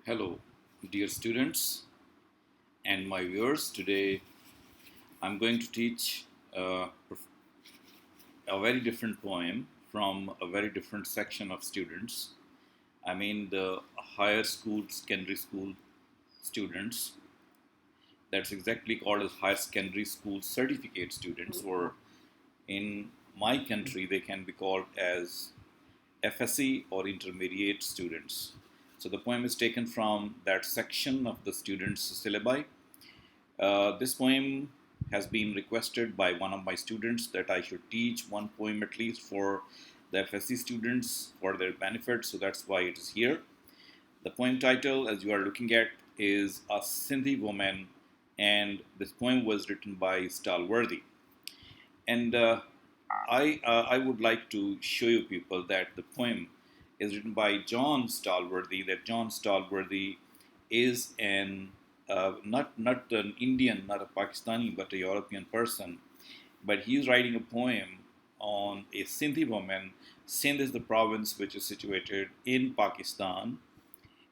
Hello, dear students and my viewers. Today I'm going to teach a very different poem from a very different section of students. I mean, the higher school, secondary school students. That's exactly called as higher secondary school certificate students, or in my country, they can be called as FSC or intermediate students. So the poem is taken from that section of the students' syllabi. This poem has been requested by one of my students that I should teach one poem at least for the FSC students for their benefit, so that's why it is here. The poem title, as you are looking at, is A Sindhi Woman, and this poem was written by Stallworthy. And I would like to show you people that the poem is written by Jon Stallworthy. That Jon Stallworthy is an not an Indian, not a Pakistani, but a European person. But he is writing a poem on a Sindhi woman. Sindh is the province which is situated in Pakistan,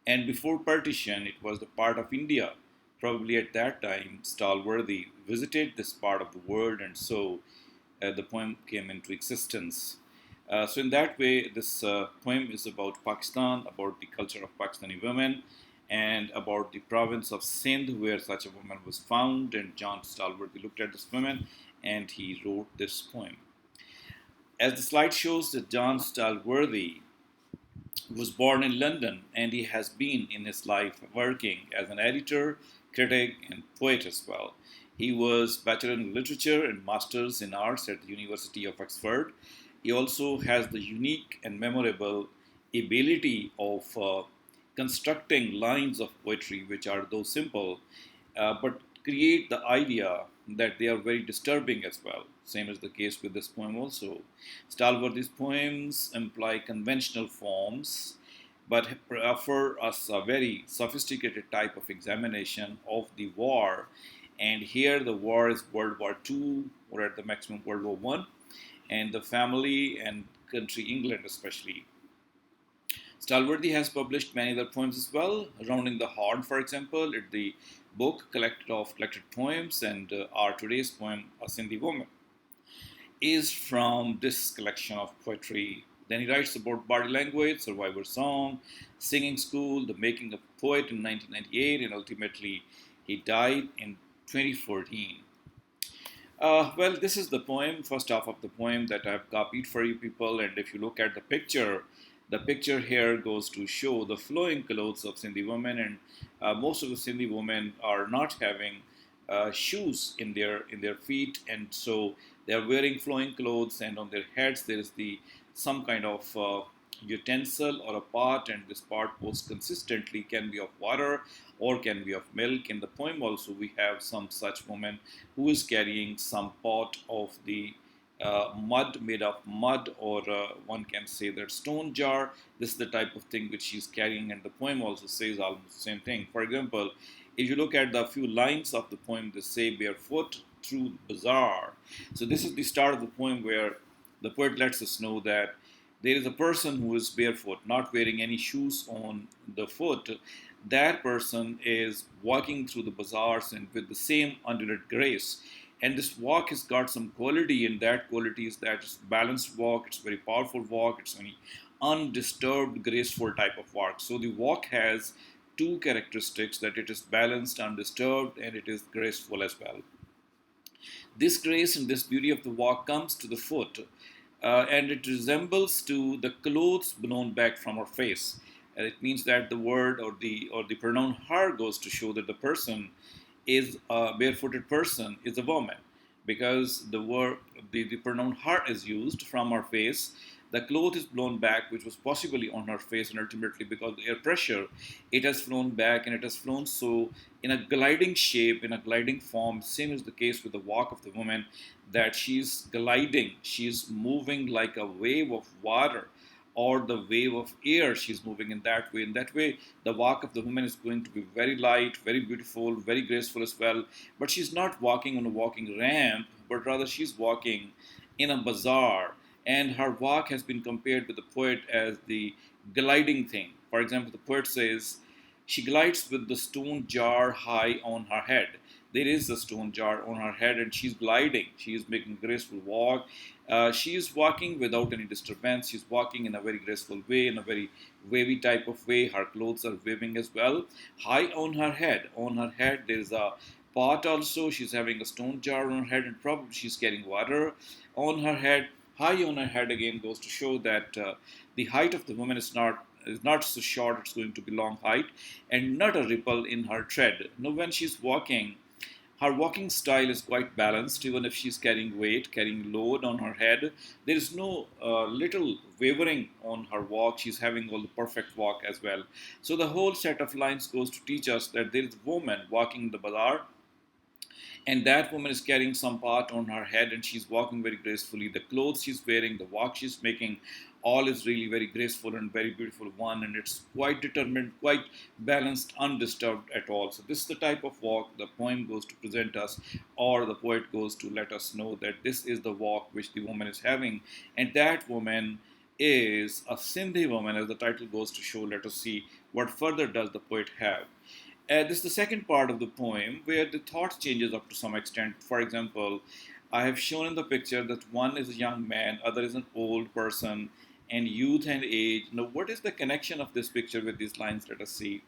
and before partition, it was the part of India. Probably at that time, Stallworthy visited this part of the world, and so the poem came into existence. So, in that way, this poem is about Pakistan, about the culture of Pakistani women, and about the province of Sindh, where such a woman was found. And Jon Stallworthy looked at this woman and he wrote this poem. As the slide shows, that Jon Stallworthy was born in London, and he has been in his life working as an editor, critic, and poet as well. He was Bachelor in Literature and Masters in Arts at the University of Oxford. He also has the unique and memorable ability of constructing lines of poetry which are though simple, but create the idea that they are very disturbing as well. Same is the case with this poem also. Stallworthy's poems imply conventional forms, but offer us a very sophisticated type of examination of the war. And here the war is World War II, or at the maximum World War One, and the family and country England especially. Stalworthy has published many other poems as well. Rounding the Horn, for example, is the book collected poems, and our today's poem, A Sindhi Woman, is from this collection of poetry. Then he writes about body language, survivor song, singing school, the making of a poet in 1998, and ultimately he died in 2014. Well, this is the poem, first half of the poem that I've copied for you people. And if you look at the picture here goes to show the flowing clothes of Sindhi women, and most of the Sindhi women are not having shoes in their feet, and so they are wearing flowing clothes, and on their heads there is the some kind of utensil or a pot, and this pot most consistently can be of water or can be of milk. In the poem also we have some such woman who is carrying some pot of the mud, made of mud, or one can say that stone jar. This is the type of thing which she's carrying, and the poem also says almost the same thing. For example, if you look at the few lines of the poem, they say barefoot through bazaar. So this is the start of the poem where the poet lets us know that there is a person who is barefoot, not wearing any shoes on the foot. That person is walking through the bazaars and with the same undulated grace. And this walk has got some quality, and that quality is that it's balanced walk, it's very powerful walk, it's very undisturbed, graceful type of walk. So the walk has two characteristics, that it is balanced, undisturbed, and it is graceful as well. This grace and this beauty of the walk comes to the foot, and it resembles to the clothes blown back from her face. And it means that the word or the pronoun her goes to show that the person is a barefooted person is a woman, because the pronoun her is used from her face. The cloth is blown back, which was possibly on her face, and ultimately because of the air pressure, it has flown back, and it has flown so in a gliding shape, in a gliding form. Same is the case with the walk of the woman, that she's gliding, she's moving like a wave of water or the wave of air. She's moving in that way. In that way, the walk of the woman is going to be very light, very beautiful, very graceful as well. But she's not walking on a walking ramp, but rather she's walking in a bazaar. And her walk has been compared with the poet as the gliding thing. For example, the poet says, She glides with the stone jar high on her head. There is a stone jar on her head, and she's gliding. She is making a graceful walk. She is walking without any disturbance. She's walking in a very graceful way, in a very wavy type of way. Her clothes are waving as well. High on her head. On her head, there is a pot also. She's having a stone jar on her head, and probably she's carrying water on her head. High on her head again goes to show that the height of the woman is not so short, it's going to be long height, and not a ripple in her tread. Now, when she's walking, her walking style is quite balanced, even if she's carrying weight, carrying load on her head. There is no little wavering on her walk. She's having all the perfect walk as well. So the whole set of lines goes to teach us that there is a woman walking in the bazaar, and that woman is carrying some part on her head, and she's walking very gracefully. The clothes she's wearing, the walk she's making, all is really very graceful and very beautiful one, and it's quite determined, quite balanced, undisturbed at all. So this is the type of walk the poem goes to present us, or the poet goes to let us know that this is the walk which the woman is having, and that woman is a Sindhi woman, as the title goes to show. Let us see what further does the poet have. This is the second part of the poem where the thought changes up to some extent. For example, I have shown in the picture that one is a young man, other is an old person, and youth and age. Now, what is the connection of this picture with these lines? Let us see.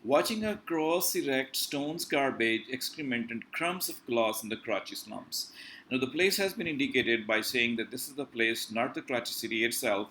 Watching her cross erect stones, garbage, excrement, and crumbs of glass in the Karachi slums. Now, the place has been indicated by saying that this is the place, not the Karachi city itself,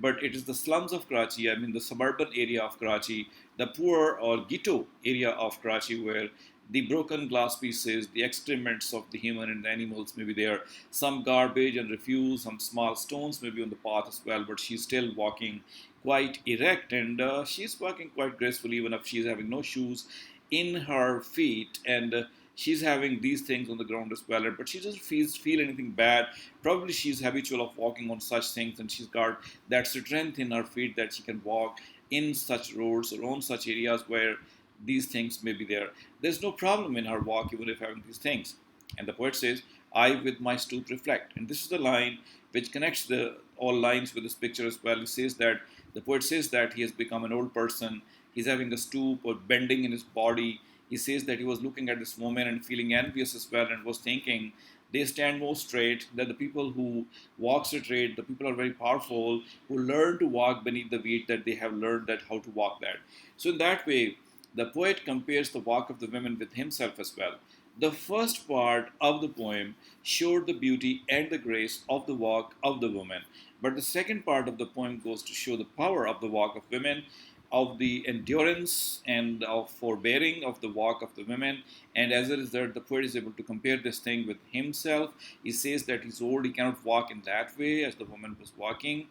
but it is the slums of Karachi, I mean the suburban area of Karachi, the poor or ghetto area of Karachi, where the broken glass pieces, the excrements of the human and the animals may be there, some garbage and refuse, some small stones may be on the path as well, but she's still walking quite erect, and she's walking quite gracefully even if she's having no shoes in her feet, and she's having these things on the ground as well, but she doesn't feel anything bad. Probably she's habitual of walking on such things, and she's got that strength in her feet that she can walk in such roads or on such areas where these things may be there. There's no problem in her walk even if having these things. And the poet says, I with my stoop reflect. And this is the line which connects the all lines with this picture as well. He says that the poet says that he has become an old person. He's having a stoop or bending in his body. He says that he was looking at this woman and feeling envious as well, and was thinking, they stand more straight, that the people who walk straight, the people are very powerful, who learn to walk beneath the weight that they have learned that how to walk that. So in that way, the poet compares the walk of the women with himself as well. The first part of the poem showed the beauty and the grace of the walk of the woman, but the second part of the poem goes to show the power of the walk of women, of the endurance and of forbearing of the walk of the women. And as a result, the poet is able to compare this thing with himself. He says that he's old, he cannot walk in that way as the woman was walking.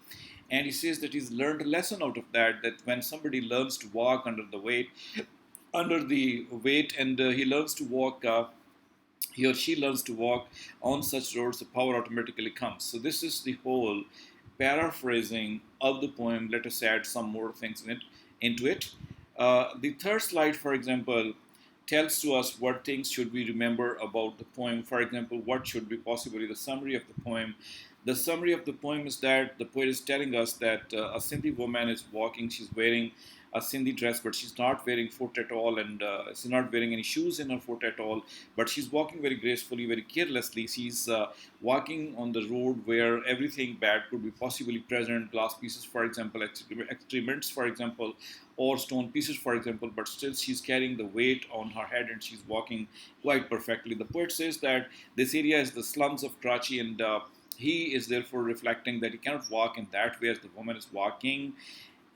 And he says that he's learned a lesson out of that, that when somebody learns to walk under the weight, and he learns to walk he or she learns to walk on such roads, the power automatically comes. So this is the whole paraphrasing of the poem. Let us add some more things into it. The third slide, for example, tells to us what things should we remember about the poem. For example, what should be possibly the summary of the poem. The summary of the poem is that the poet is telling us that a Sindhi woman is walking. She's wearing a Sindhi dress, but she's not wearing foot at all, and she's not wearing any shoes in her foot at all. But she's walking very gracefully, very carelessly. She's walking on the road where everything bad could be possibly present, glass pieces, for example, excrements, for example, or stone pieces, for example, but still she's carrying the weight on her head, and she's walking quite perfectly. The poet says that this area is the slums of Karachi, and he is therefore reflecting that he cannot walk in that way as the woman is walking.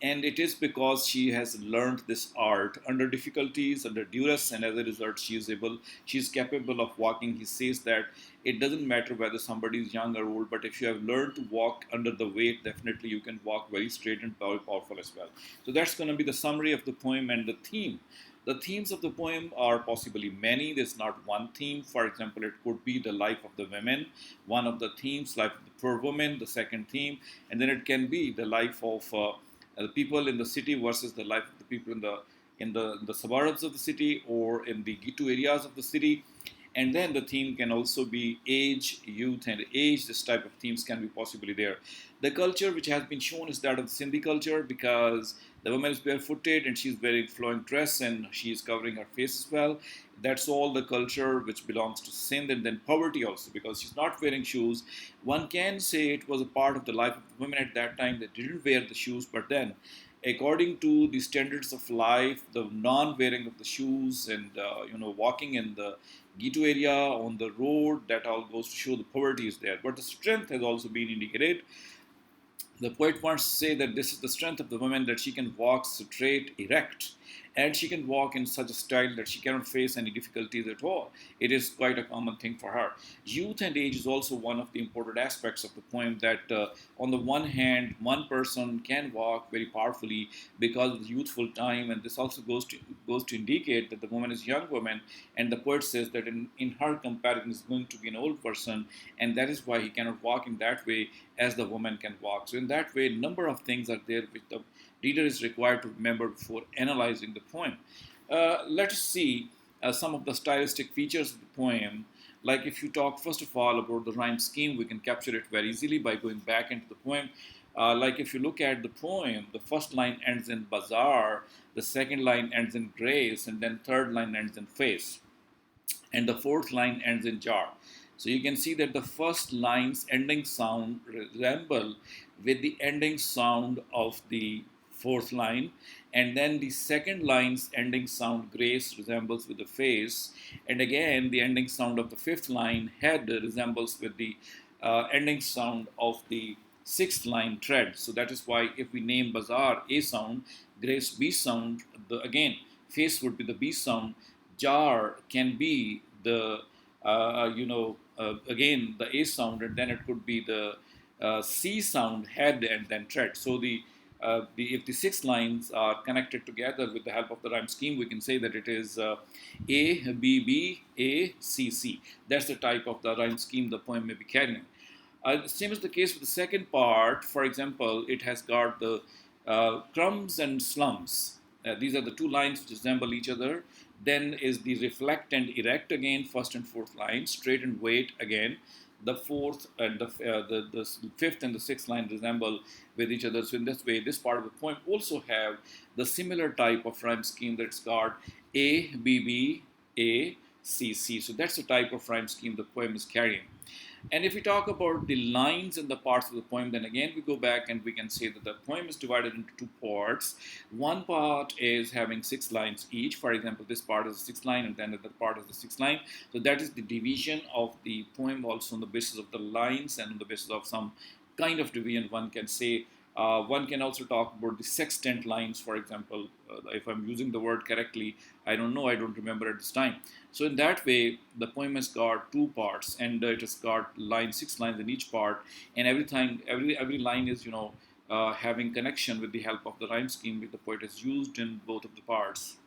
And it is because she has learned this art under difficulties, under duress, and as a result, she is capable of walking. He says that it doesn't matter whether somebody is young or old, but if you have learned to walk under the weight, definitely you can walk very straight and very powerful as well. So that's going to be the summary of the poem and the theme. The themes of the poem are possibly many. There's not one theme. For example, it could be the life of the women, one of the themes, life of the poor woman, the second theme, and then it can be the life of the people in the city versus the life of the people in the suburbs of the city or in the ghetto areas of the city. And then the theme can also be age, youth, and age. This type of themes can be possibly there. The culture which has been shown is that of the Sindhi culture, because the woman is barefooted and she's wearing flowing dress and she is covering her face as well. That's all the culture which belongs to Sindh. And then poverty also, because she's not wearing shoes. One can say it was a part of the life of the women at that time. They didn't wear the shoes, but then according to the standards of life, the non-wearing of the shoes and walking in the ghetto area on the road, that all goes to show the poverty is there. But the strength has also been indicated. The poet wants to say that this is the strength of the woman, that she can walk straight, erect, and she can walk in such a style that she cannot face any difficulties at all. It is quite a common thing for her. Youth and age is also one of the important aspects of the poem, that on the one hand, one person can walk very powerfully because of the youthful time, and this also goes to indicate that the woman is a young woman, and the poet says that in her comparison is going to be an old person, and that is why he cannot walk in that way as the woman can walk. So in that way, a number of things are there which the reader is required to remember before analyzing the poem. Let us see some of the stylistic features of the poem. Like if you talk first of all about the rhyme scheme, we can capture it very easily by going back into the poem. Like if you look at the poem, the first line ends in bazaar, the second line ends in grace, and then third line ends in face, and the fourth line ends in jar. So you can see that the first line's ending sound resemble with the ending sound of the fourth line, and then the second line's ending sound grace resembles with the face, and again the ending sound of the fifth line head resembles with the ending sound of the sixth line tread. So that is why if we name bazaar A sound, grace B sound, again face would be the B sound, jar can be the again the A sound, and then it could be the C sound head and then tread. So if the six lines are connected together with the help of the rhyme scheme, we can say that it is A B B A C C. That's the type of the rhyme scheme the poem may be carrying. Same is the case with the second part. For example, it has got the crumbs and slums. These are the two lines which resemble each other. Then is the reflect and erect again, first and fourth line. Straight and wait again. The fourth and the fifth and the sixth line resemble with each other. So in this way, this part of the poem also have the similar type of rhyme scheme that's got A, B, B, A, C, C. So that's the type of rhyme scheme the poem is carrying. And if we talk about the lines and the parts of the poem, then again we go back and we can say that the poem is divided into two parts. One part is having six lines each. For example, this part is the sixth line, and then the other part is the sixth line. So that is the division of the poem, also on the basis of the lines and on the basis of some kind of division, one can say. One can also talk about the sextant lines, for example. If I'm using the word correctly, I don't know, I don't remember at this time. So in that way, the poem has got two parts, and it has got six lines in each part, and every line is having connection with the help of the rhyme scheme which the poet has used in both of the parts.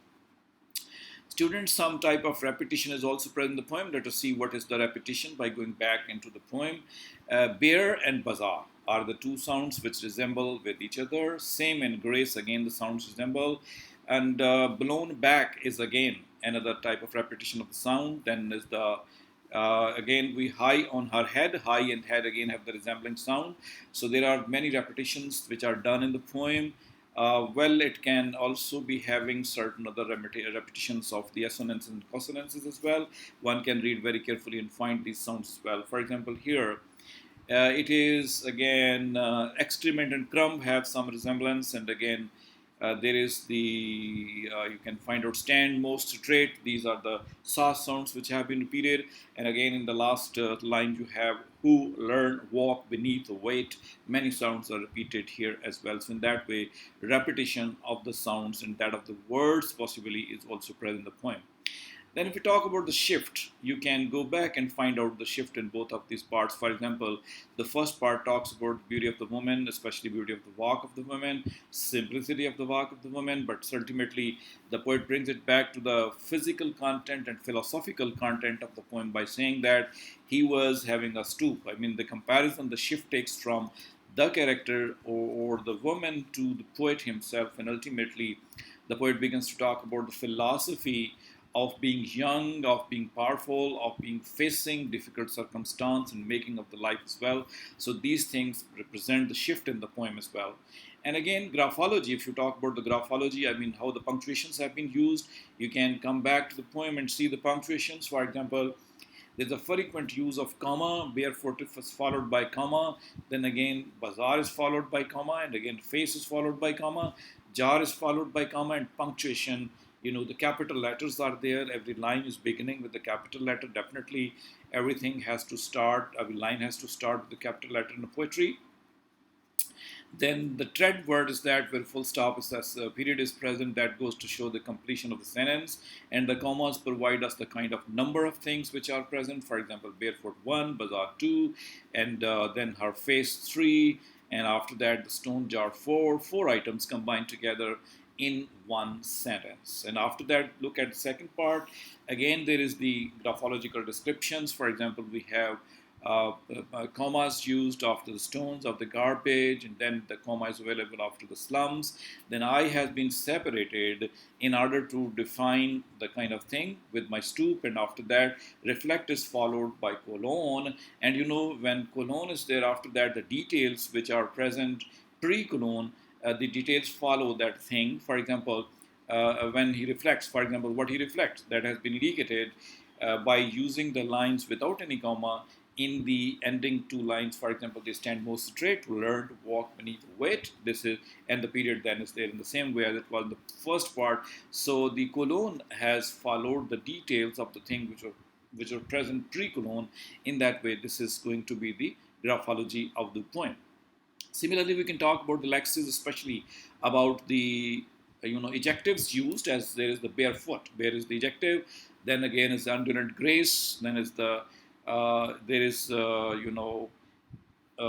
Students, some type of repetition is also present in the poem. Let us see what is the repetition by going back into the poem. Bear and bazaar are the two sounds which resemble with each other. Same and grace, again the sounds resemble. And blown back is again another type of repetition of the sound. Then is the again we high on her head, high and head again have the resembling sound. So there are many repetitions which are done in the poem. Well, it can also be having certain other repetitions of the assonances and consonances as well. One can read very carefully and find these sounds as well. For example, here it is again excrement and crumb have some resemblance, and again there is the you can find out stand most straight. These are the sa sounds which have been repeated, and again in the last line you have who, learn, walk, beneath, weight. Many sounds are repeated here as well. So in that way, repetition of the sounds and that of the words possibly is also present in the poem. Then if we talk about the shift, you can go back and find out the shift in both of these parts. For example, the first part talks about the beauty of the woman, especially beauty of the walk of the woman, simplicity of the walk of the woman, but ultimately the poet brings it back to the physical content and philosophical content of the poem by saying that he was having a stoop. I mean, the comparison, the shift takes from the character or the woman to the poet himself, and ultimately the poet begins to talk about the philosophy of being young, of being powerful, of being facing difficult circumstance and making of the life as well. So these things represent the shift in the poem as well. And again, graphology, if you talk about the graphology, I mean, how the punctuations have been used, you can come back to the poem and see the punctuations. For example, there's a frequent use of comma, barefoot is followed by comma, then again, bazaar is followed by comma, and again, face is followed by comma, jar is followed by comma, and punctuation. The capital letters are there. Every line is beginning with the capital letter. Definitely, every line has to start with the capital letter in the poetry. Then the tread word is that where full stop is as a period is present, that goes to show the completion of the sentence. And the commas provide us the kind of number of things which are present. For example, barefoot 1, bazaar 2, and then her face 3, and after that the stone jar 4. Four items combined together in one sentence. And after that, look at the second part. Again, there is the graphological descriptions. For example, we have commas used after the stones of the garbage, and then the comma is available after the slums. Then I has been separated in order to define the kind of thing with my stoop, and after that reflect is followed by colon. And when colon is there, after that the details which are present pre-colon, the details follow that thing. For example, when he reflects, for example, what he reflects, that has been indicated by using the lines without any comma in the ending two lines. For example, they stand most straight, to learn to walk beneath weight. This is, and the period then is there in the same way as it was in the first part. So the colon has followed the details of the thing which are present pre-colon. In that way, this is going to be the graphology of the poem. Similarly, we can talk about the lexis, especially about the ejectives used, as there is the barefoot. Bare is the ejective. Then again is the undulant grace. Then is the there is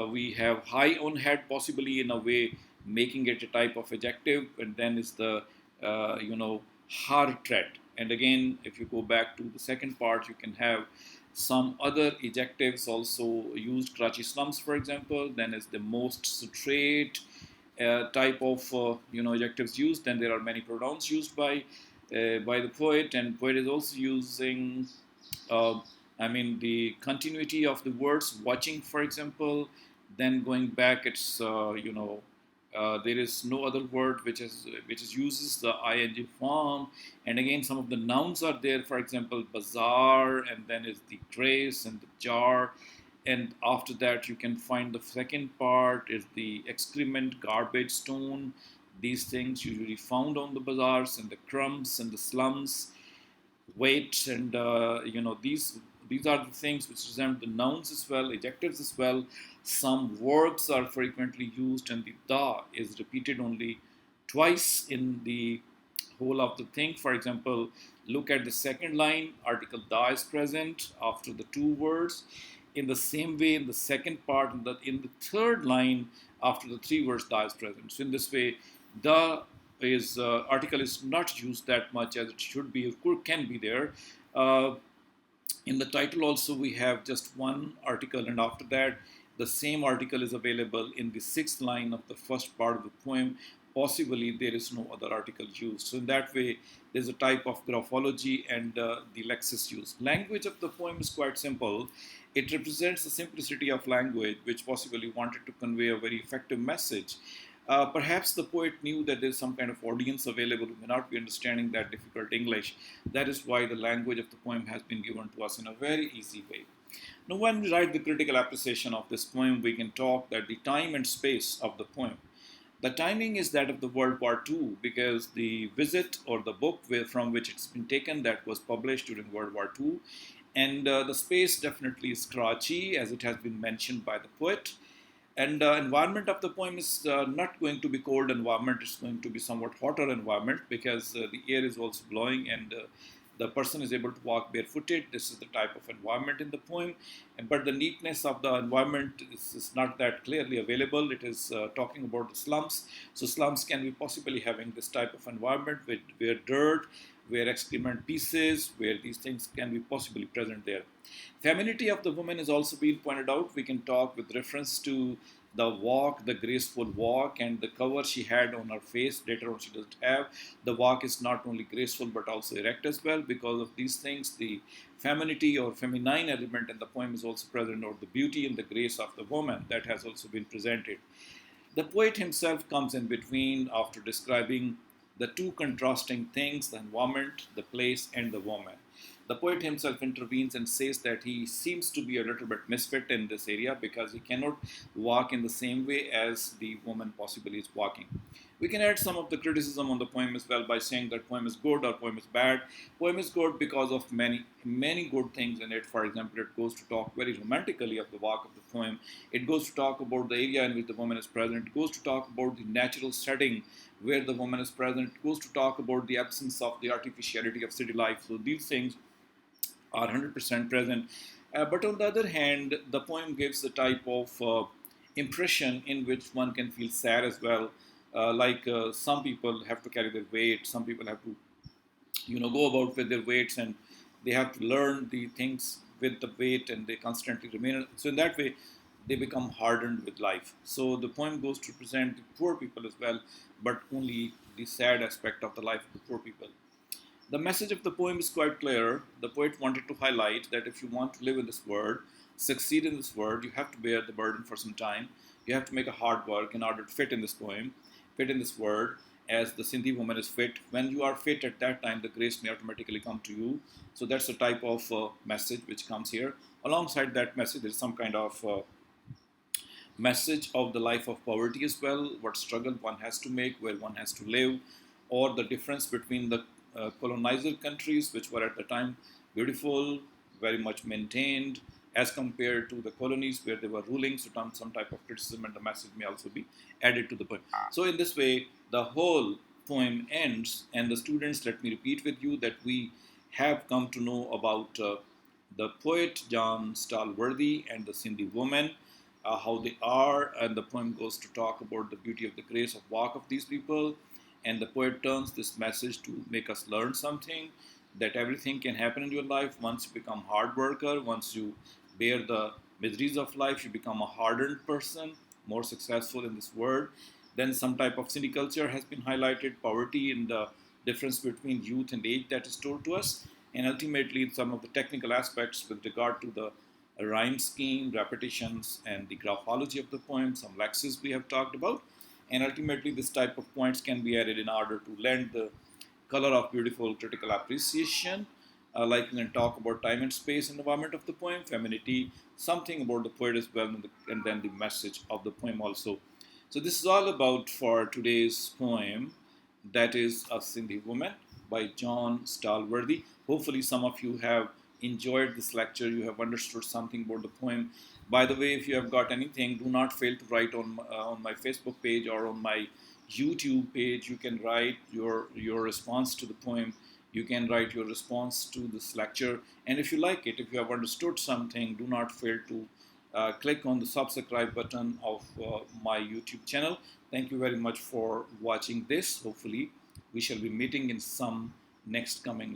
we have high on head, possibly in a way making it a type of adjective, and then is the hard tread. And again, if you go back to the second part, you can have some other adjectives also used. Karachi slums, for example. Then is the most straight type of adjectives used. Then there are many pronouns used by the poet, and poet is also using the continuity of the words, watching, for example. Then going back, it's there is no other word which uses the ing form. And again, some of the nouns are there. For example, bazaar, and then is the trace and the jar. And after that, you can find the second part is the excrement, garbage, stone. These things usually found on the bazaars and the crumbs and the slums, weight, and these are the things which represent the nouns as well, adjectives as well. Some verbs are frequently used, and the da is repeated only twice in the whole of the thing. For example, look at the second line, article da is present after the two words. In the same way, in the second part, in the third line, after the three words, da is present. So in this way, the is article is not used that much as it should be. Of course, can be there. In the title also, we have just one article, and after that, the same article is available in the sixth line of the first part of the poem. Possibly there is no other article used. So in that way, there's a type of graphology and the lexis used. Language of the poem is quite simple. It represents the simplicity of language, which possibly wanted to convey a very effective message. Perhaps the poet knew that there's some kind of audience available who may not be understanding that difficult English. That is why the language of the poem has been given to us in a very easy way. Now, when we write the critical appreciation of this poem, we can talk that the time and space of the poem. The timing is that of the World War II, because the visit or the book from which it's been taken, that was published during World War II. And the space definitely is Karachi, as it has been mentioned by the poet. And the environment of the poem is not going to be cold environment. It's going to be somewhat hotter environment, because the air is also blowing, and the person is able to walk barefooted. This is the type of environment in the poem. But the neatness of the environment is not that clearly available. It is talking about the slums. So slums can be possibly having this type of environment where dirt, where excrement pieces, where these things can be possibly present there. Femininity of the woman is also being pointed out. We can talk with reference to the walk, the graceful walk, and the cover she had on her face. Later on, she doesn't have. The walk is not only graceful but also erect as well. Because of these things, the femininity or feminine element in the poem is also present, or the beauty and the grace of the woman that has also been presented. The poet himself comes in between after describing the two contrasting things, the environment, the place, and the woman. The poet himself intervenes and says that he seems to be a little bit misfit in this area because he cannot walk in the same way as the woman possibly is walking. We can add some of the criticism on the poem as well by saying that poem is good or poem is bad. Poem is good because of many good things in it. For example, it goes to talk very romantically of the walk of the poem. It goes to talk about the area in which the woman is present. It goes to talk about the natural setting where the woman is present. It goes to talk about the absence of the artificiality of city life. So these things are 100% present. But on the other hand, the poem gives a type of impression in which one can feel sad as well. Some people have to carry their weight, some people have to go about with their weights, and they have to learn the things with the weight, and they constantly remain. So in that way, they become hardened with life. So the poem goes to present the poor people as well, but only the sad aspect of the life of the poor people. The message of the poem is quite clear. The poet wanted to highlight that if you want to live in this world, succeed in this world, you have to bear the burden for some time. You have to make a hard work in order to fit in this poem, fit in this world, as the Sindhi woman is fit. When you are fit at that time, the grace may automatically come to you. So that's the type of message which comes here. Alongside that message, there's some kind of message of the life of poverty as well, what struggle one has to make, where one has to live, or the difference between the colonizer countries, which were at the time beautiful, very much maintained, as compared to the colonies where they were ruling. So, some type of criticism and the message may also be added to the poem. So, in this way, the whole poem ends, and the students, let me repeat with you that we have come to know about the poet Jon Stallworthy and the Sindhi woman, how they are, and the poem goes to talk about the beauty of the grace of walk of these people. And the poet turns this message to make us learn something, that everything can happen in your life once you become hard worker, once you bear the miseries of life, you become a hardened person, more successful in this world. Then some type of Sindhi culture has been highlighted, poverty and the difference between youth and age that is told to us, and ultimately some of the technical aspects with regard to the rhyme scheme, repetitions, and the graphology of the poem, some lexes we have talked about. And ultimately, this type of points can be added in order to lend the color of beautiful critical appreciation. Like we can talk about time and space and environment of the poem, femininity, something about the poet as well, and then the message of the poem also. So this is all about for today's poem, that is A Sindhi Woman by Jon Stallworthy. Hopefully some of you have enjoyed this lecture, you have understood something about the poem. By the way, if you have got anything, do not fail to write on my Facebook page or on my YouTube page. You can write your response to the poem. You can write your response to this lecture. And if you like it, if you have understood something, do not fail to click on the subscribe button of my YouTube channel. Thank you very much for watching this. Hopefully, we shall be meeting in some next coming